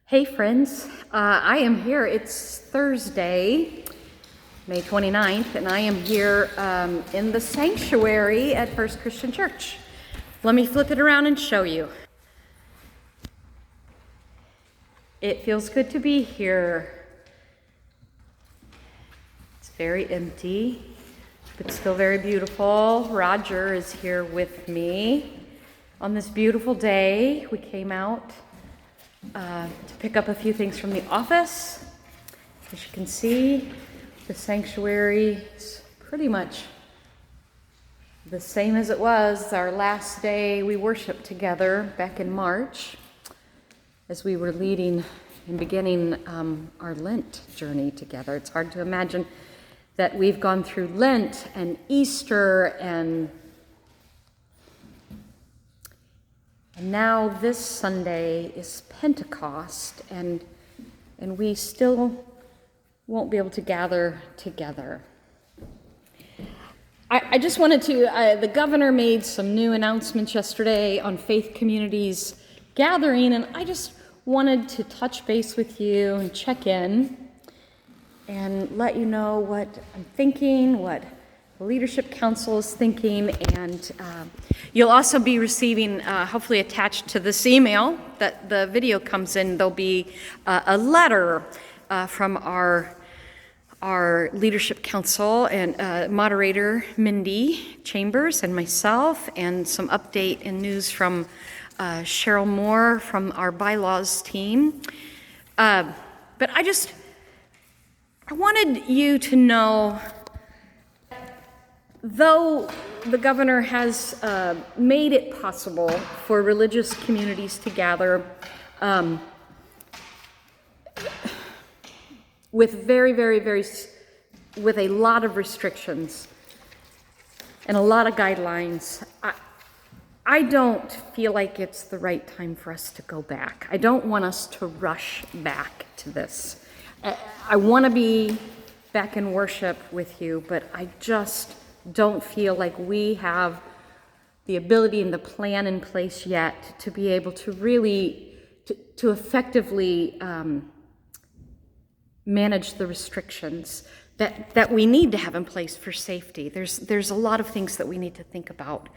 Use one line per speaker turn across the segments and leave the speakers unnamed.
Hey friends, I am here. It's Thursday, May 29th, and I am here in the sanctuary at First Christian Church. Let me flip it around and show you. It feels good to be here. It's very empty, but still very beautiful. Roger is here with me on this beautiful day. We came out to pick up a few things from the office. As you can see, the sanctuary is pretty much the same as it was our last day we worshiped together back in March as we were leading and beginning our Lent journey together. It's hard to imagine that we've gone through Lent and Easter and now this Sunday is Pentecost, and we still won't be able to gather together. I just wanted to, the governor made some new announcements yesterday on Faith Communities gathering, and I just wanted to touch base with you and check in and let you know what I'm thinking, what the Leadership Council is thinking, and you'll also be receiving, hopefully attached to this email that the video comes in, there'll be a letter from our Leadership Council and moderator Mindy Chambers and myself, and some update and news from Cheryl Moore from our bylaws team. But I wanted you to know, though the governor has made it possible for religious communities to gather with with a lot of restrictions and a lot of guidelines, I don't feel like it's the right time for us to go back. I don't want us to rush back to this. I want to be back in worship with you, but I just don't feel like we have the ability and the plan in place yet to be able to really, to effectively manage the restrictions that we need to have in place for safety. There's a lot of things that we need to think about.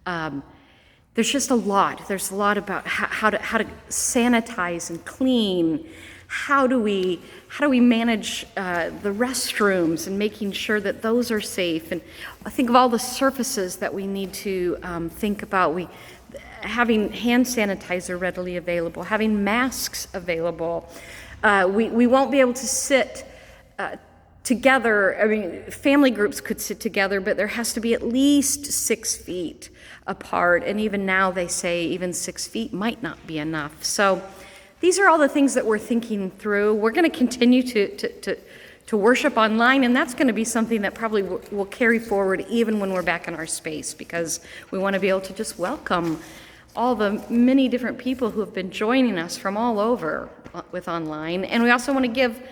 There's just a lot. There's a lot about how to sanitize and clean. How do we manage the restrooms and making sure that those are safe? And I think of all the surfaces that we need to think about. Having hand sanitizer readily available, having masks available. We won't be able to sit together. I mean, family groups could sit together, but there has to be at least 6 feet apart. And even now they say even 6 feet might not be enough. So these are all the things that we're thinking through. We're going to continue to worship online, and that's going to be something that probably will carry forward even when we're back in our space, because we want to be able to just welcome all the many different people who have been joining us from all over with online. And we also want to give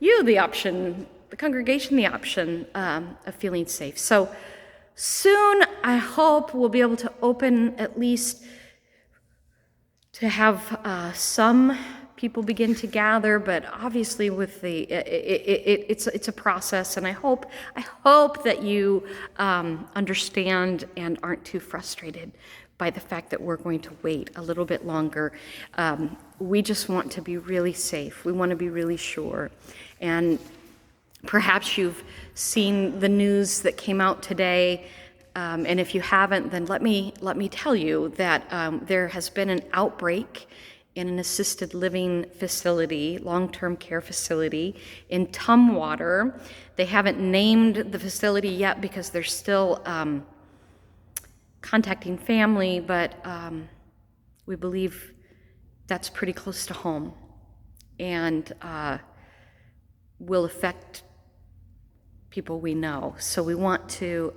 you the option, the congregation, the option of feeling safe. So soon, I hope we'll be able to open at least to have some people begin to gather, but obviously with it's a process, and I hope that you understand and aren't too frustrated by the fact that we're going to wait a little bit longer. We just want to be really safe. We want to be really sure. And perhaps you've seen the news that came out today. And if you haven't, then let me tell you that there has been an outbreak in an assisted living facility, long-term care facility in Tumwater. They haven't named the facility yet because they're still contacting family, but we believe that's pretty close to home and will affect people we know. So we want to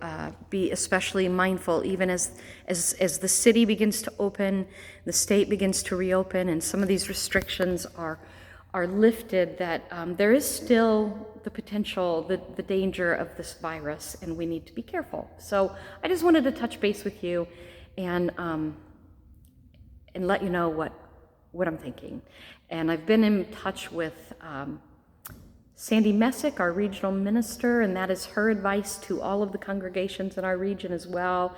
be especially mindful, even as the city begins to open, the state begins to reopen, and some of these restrictions are lifted, that there is still the potential, the danger of this virus, and we need to be careful. So I just wanted to touch base with you and let you know what I'm thinking. And I've been in touch with Sandy Messick, our regional minister, and that is her advice to all of the congregations in our region as well.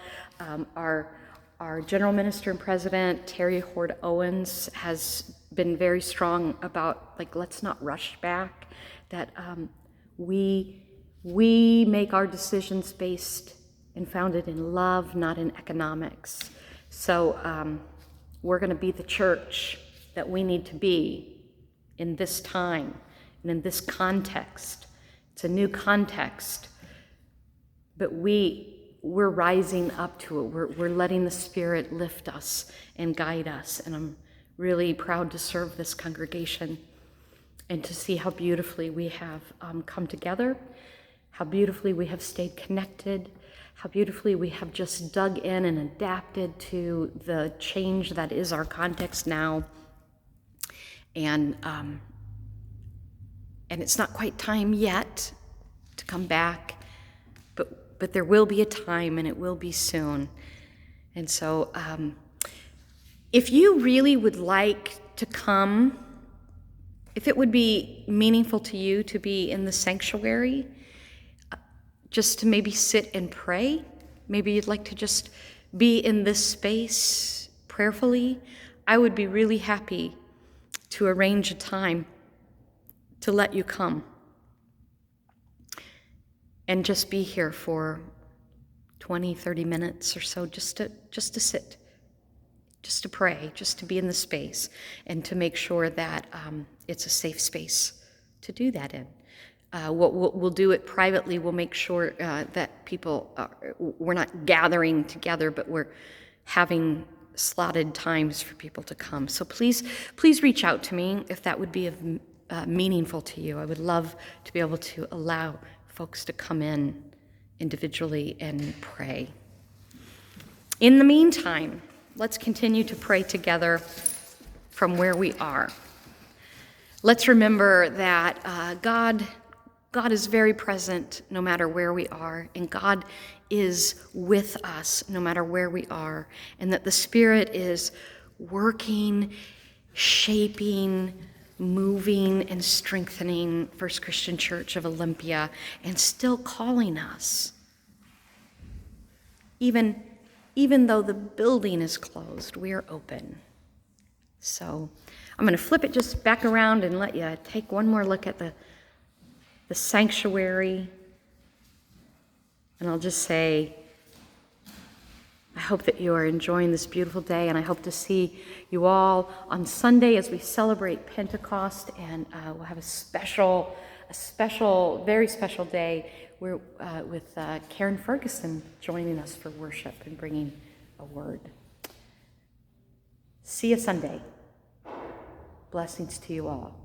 Our general minister and president, Terry Hord Owens, has been very strong about, like, let's not rush back, that we make our decisions based and founded in love, not in economics. So we're going to be the church that we need to be in this time and in this context. It's a new context, but we're rising up to it. We're letting the Spirit lift us and guide us, and I'm really proud to serve this congregation and to see how beautifully we have come together, how beautifully we have stayed connected, how beautifully we have just dug in and adapted to the change that is our context now. And it's not quite time yet to come back, but there will be a time, and it will be soon. And so if you really would like to come, if it would be meaningful to you to be in the sanctuary, just to maybe sit and pray, maybe you'd like to just be in this space prayerfully, I would be really happy to arrange a time to let you come and just be here for 20, 30 minutes or so, just to sit, just to pray, just to be in the space, and to make sure that it's a safe space to do that in. We'll do it privately. We'll make sure that people, we're not gathering together, but we're having slotted times for people to come. So please reach out to me if that would be meaningful to you. I would love to be able to allow folks to come in individually and pray. In the meantime, let's continue to pray together from where we are. Let's remember that God is very present no matter where we are, and God is with us no matter where we are, and that the Spirit is working, shaping, moving, and strengthening First Christian Church of Olympia, and still calling us. Even though the building is closed, we are open. So I'm going to flip it just back around and let you take one more look at the sanctuary. And I'll just say, I hope that you are enjoying this beautiful day, and I hope to see you all on Sunday as we celebrate Pentecost, and we'll have a special, very special day with Karen Ferguson joining us for worship and bringing a word. See you Sunday. Blessings to you all.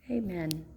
Amen.